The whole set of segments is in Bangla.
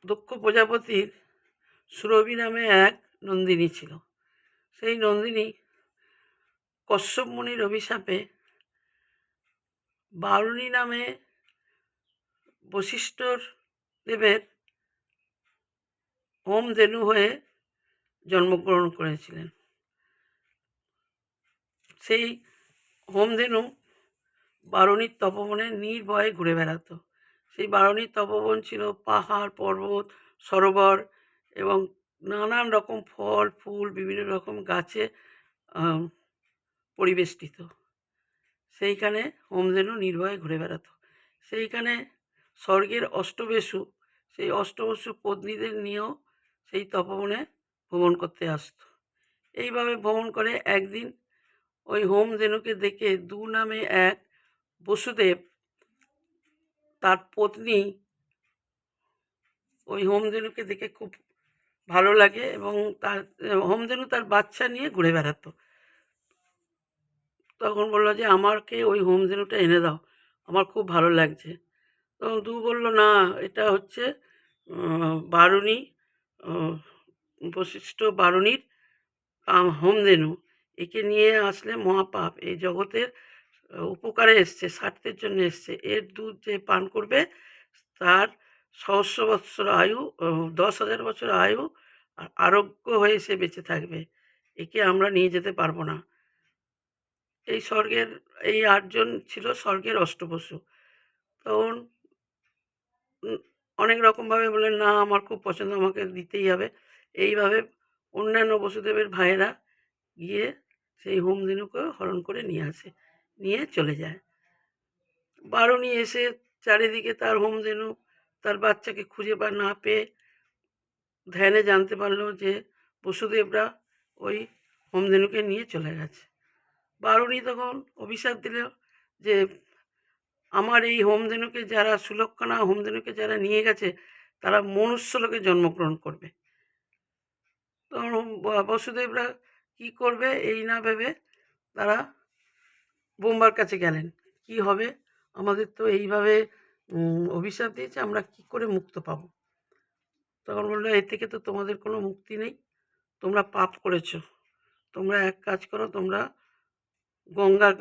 দক্ষ প্রজাপতির সুরভি নামে এক নন্দিনী ছিল। সেই নন্দিনী কশ্যপ মুনির অভিশাপে বারুণী নামে বশিষ্ঠ দেবের হোমধেনু হয়ে জন্মগ্রহণ করেছিলেন। সেই হোমধেনু বারুণীর তপবনে নির্ভয়ে ঘুরে বেড়াতো। সেই বারুণীর তপবন ছিল পাহাড়, পর্বত, সরোবর এবং নানান রকম ফল, ফুল, বিভিন্ন রকম গাছে পরিবেষ্টিত। সেইখানে হোমধেনু নির্ভয়ে ঘুরে বেড়াতো। সেইখানে স্বর্গের অষ্টবেশু, সেই অষ্টবসু পত্নীদের নিয়েও সেই তপবনে ভ্রমণ করতে আসতো। এইভাবে ভ্রমণ করে একদিন ওই হোমধেনুকে দেখে দু নামে এক বসুদেব, তার পত্নী ওই হোমধেনুকে দেখে খুব ভালো লাগে এবং তার হোমধেনু তার বাচ্চা নিয়ে ঘুরে বেড়াতো। তখন বললো যে আমাকে ওই হোমধেনুটা এনে দাও, আমার খুব ভালো লাগছে। তখন দু বলল না, এটা হচ্ছে বারুণী, বশিষ্ঠ বারুণীর হোমধেনু। একে নিয়ে আসলে মহাপাপ, এই জগতের উপকারে এসছে, স্বার্থের জন্য এসছে। এর দুধ যে পান করবে তার সহস্র বৎসর আয়ু, 10,000 বছর আয়ু আর আরোগ্য হয়ে সে বেঁচে থাকবে। একে আমরা নিয়ে যেতে পারবো না। এই স্বর্গের এই 8 জন ছিল স্বর্গের অষ্টবসু। তখন অনেক রকমভাবে বললেন না আমার খুব পছন্দ, আমাকে দিতেই হবে। এইভাবে অন্যান্য বসুদেবের ভাইয়েরা গিয়ে সেই হোমধেনুকে হরণ করে নিয়ে আসে, নিয়ে চলে যায়। বারুণী এসে চারিদিকে তার হোমধেনু, তার বাচ্চাকে খুঁজে না পেয়ে ধ্যানে জানতে পারলো যে বসুদেবরা ওই হোমধেনুকে নিয়ে চলে গেছে। বারুণী তখন অভিশাপ দিল যে আমার এই হোমধেনুকে যারা, সুলক্ষণা হোমধেনুকে যারা নিয়ে গেছে তারা মনুষ্যলোকে জন্মগ্রহণ করবে। তখন বসুদেবরা কি করবে এই না ভেবে তারা ব্রহ্মার কাছে গেলেন। কি হবে, আমাদের তো এইভাবে অভিশাপ দিয়েছে, আমরা কি করে মুক্ত পাবো? তখন বললো এর থেকে তো তোমাদের কোনো মুক্তি নেই, তোমরা পাপ করেছ। তোমরা এক কাজ করো, তোমরা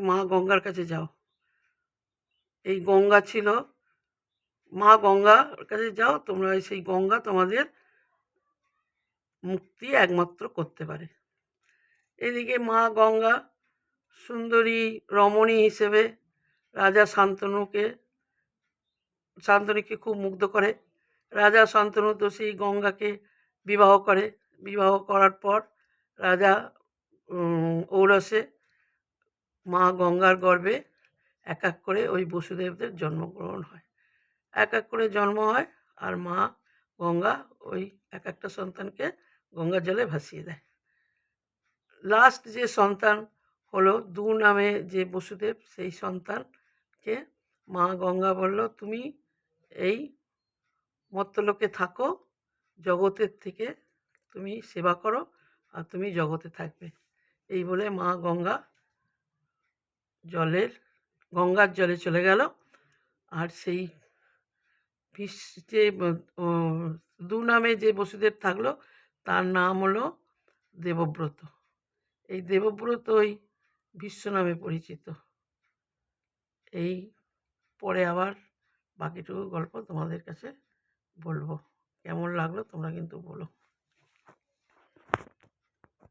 মা গঙ্গার কাছে যাও। এই গঙ্গা ছিল, মা গঙ্গার কাছে যাও, তোমরা সেই গঙ্গা তোমাদের মুক্তি একমাত্র করতে পারে। এদিকে মা গঙ্গা সুন্দরী রমণী হিসেবে রাজা শান্তনুকে খুব মুগ্ধ করে। রাজা শান্তনু তো সেই গঙ্গাকে বিবাহ করে। বিবাহ করার পর রাজা ঔরসে মা গঙ্গার গর্ভে এক এক করে ওই বসুদেবদের জন্মগ্রহণ হয়। এক এক করে জন্ম হয় আর মা গঙ্গা ওই এক একটা সন্তানকে গঙ্গার জলে ভাসিয়ে দেয়। লাস্ট যে সন্তান হলো দু নামে যে বসুদেব, সেই সন্তানকে মা গঙ্গা বলল তুমি এই মর্ত্যলোকে থাকো, জগতের থেকে তুমি সেবা করো আর তুমি জগতে থাকবে। এই বলে মা গঙ্গা গঙ্গার জলে চলে গেল। আর সেই যে দু নামে যে বসুদেব থাকলো তার নাম হলো দেবব্রত। এই দেবব্রতই বিশ্ব নামে পরিচিত। এই পরে আবার বাকিটুকু গল্প তোমাদের কাছে বলবো। কেমন লাগলো তোমরা কিন্তু বলো।